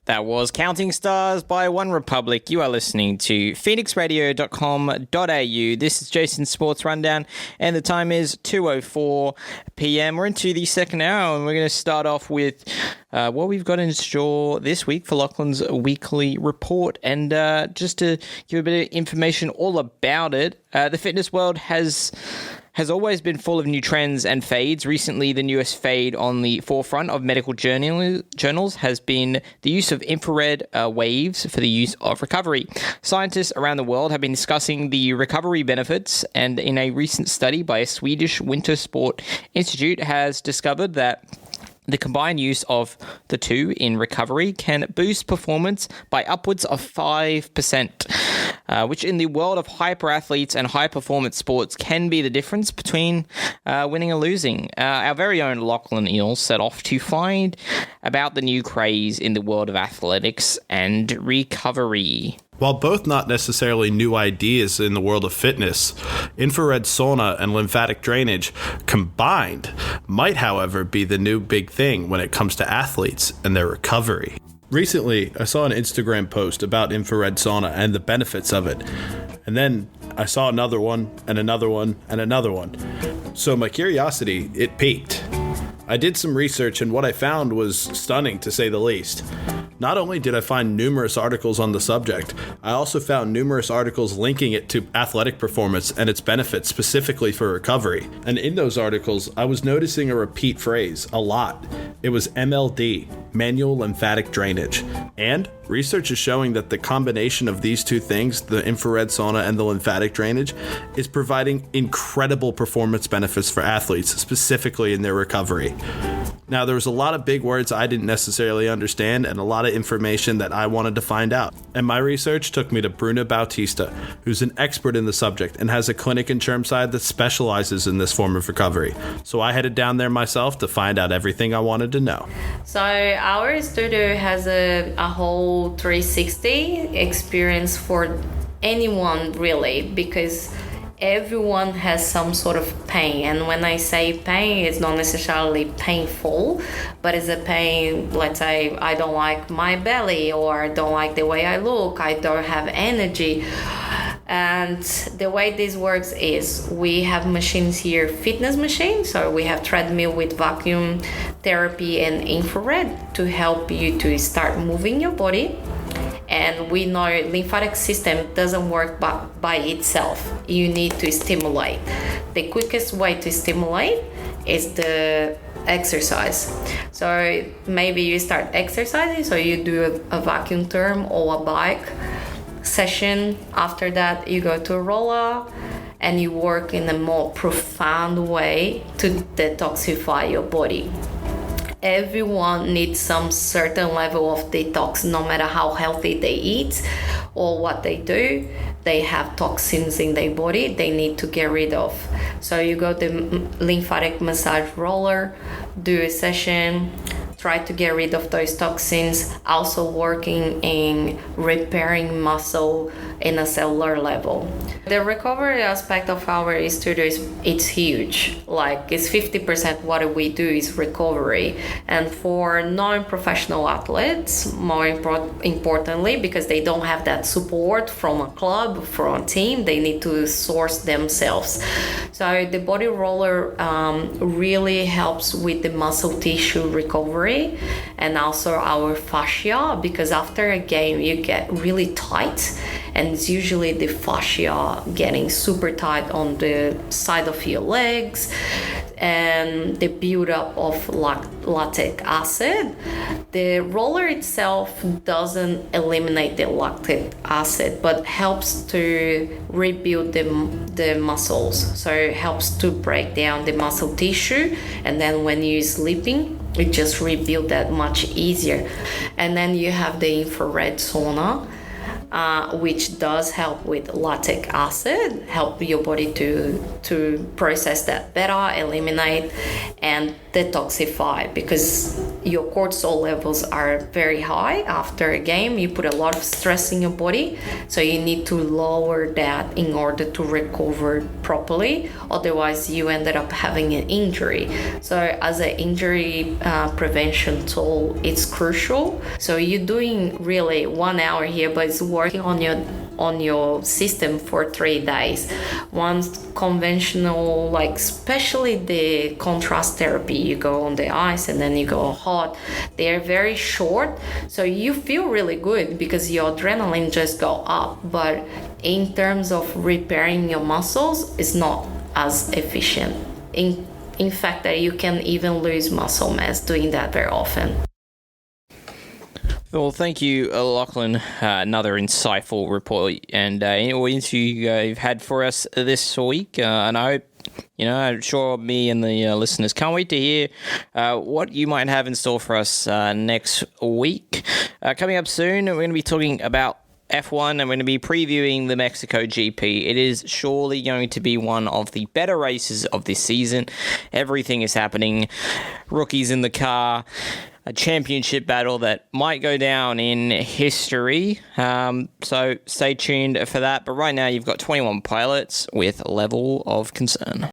That was Counting Stars by One Republic. You are listening to phoenixradio.com.au. This is Jason's Sports Rundown, and the time is 2:04 p.m. We're into the second hour, and we're going to start off with what we've got in store this week for Lauchlan's weekly report. And just to give a bit of information all about it, the fitness world has always been full of new trends and fades. Recently, the newest fade on the forefront of medical journals has been the use of infrared waves for the use of recovery. Scientists around the world have been discussing the recovery benefits, and in a recent study by a Swedish winter sport institute has discovered that the combined use of the two in recovery can boost performance by upwards of 5%, which in the world of hyper athletes and high performance sports can be the difference between winning and losing. Our very own Lauchlan Eels set off to find about the new craze in the world of athletics and recovery. While both not necessarily new ideas in the world of fitness, infrared sauna and lymphatic drainage combined might, however, be the new big thing when it comes to athletes and their recovery. Recently, I saw an Instagram post about infrared sauna and the benefits of it. And then I saw another one and another one and another one. So my curiosity, it piqued. I did some research, and what I found was stunning, to say the least. Not only did I find numerous articles on the subject, I also found numerous articles linking it to athletic performance and its benefits specifically for recovery. And in those articles, I was noticing a repeat phrase a lot. It was MLD, manual lymphatic drainage. And research is showing that the combination of these two things, the infrared sauna and the lymphatic drainage, is providing incredible performance benefits for athletes, specifically in their recovery. Now, there was a lot of big words I didn't necessarily understand and a lot of information that I wanted to find out. And my research took me to Bruna Bautista, who's an expert in the subject and has a clinic in Chermside that specializes in this form of recovery. So I headed down there myself to find out everything I wanted to know. So our studio has a whole 360 experience for anyone, really, because everyone has some sort of pain. And when I say pain, it's not necessarily painful, but it's a pain. Let's say I don't like my belly, or I don't like the way I look, I don't have energy. And the way this works is we have machines here, fitness machines. So we have treadmill with vacuum therapy and infrared to help you to start moving your body. And we know lymphatic system doesn't work by itself. You need to stimulate. The quickest way to stimulate is the exercise. So maybe you start exercising, so you do a vacuum term or a bike session. After that, you go to a roller and you work in a more profound way to detoxify your body. Everyone needs some certain level of detox, no matter how healthy they eat or what they do. They have toxins in their body they need to get rid of. So you go to lymphatic massage roller, do a session, try to get rid of those toxins, also working in repairing muscle in a cellular level. The recovery aspect of our studio it's huge. Like it's 50% what we do is recovery. And for non-professional athletes, more importantly, because they don't have that support from a club, from a team, they need to source themselves. So the body roller really helps with the muscle tissue recovery and also our fascia, because after a game you get really tight, and it's usually the fascia getting super tight on the side of your legs, and the buildup of lactic acid. The roller itself doesn't eliminate the lactic acid, but helps to rebuild the muscles. So it helps to break down the muscle tissue, and then when you're sleeping, it just rebuild that much easier. And then you have the infrared sauna, which does help with lactic acid, help your body to process that better, eliminate, and detoxify, because your cortisol levels are very high after a game. You put a lot of stress in your body, so you need to lower that in order to recover properly. Otherwise, you ended up having an injury. So as an injury prevention tool, it's crucial. So you're doing really 1 hour here, but it's working on your system for 3 days. Once conventional, like especially the contrast therapy, you go on the ice and then you go hot, they're very short, so you feel really good because your adrenaline just go up, but in terms of repairing your muscles, it's not as efficient. In fact, that you can even lose muscle mass doing that very often. Well, thank you, Lauchlan. Another insightful report and interview you've had for us this week. And I hope, I'm sure me and the listeners can't wait to hear what you might have in store for us next week. Coming up soon, we're going to be talking about F1 and we're going to be previewing the Mexico GP. It is surely going to be one of the better races of this season. Everything is happening. Rookies in the car. A championship battle that might go down in history. So stay tuned for that. But right now, you've got 21 pilots with level of concern.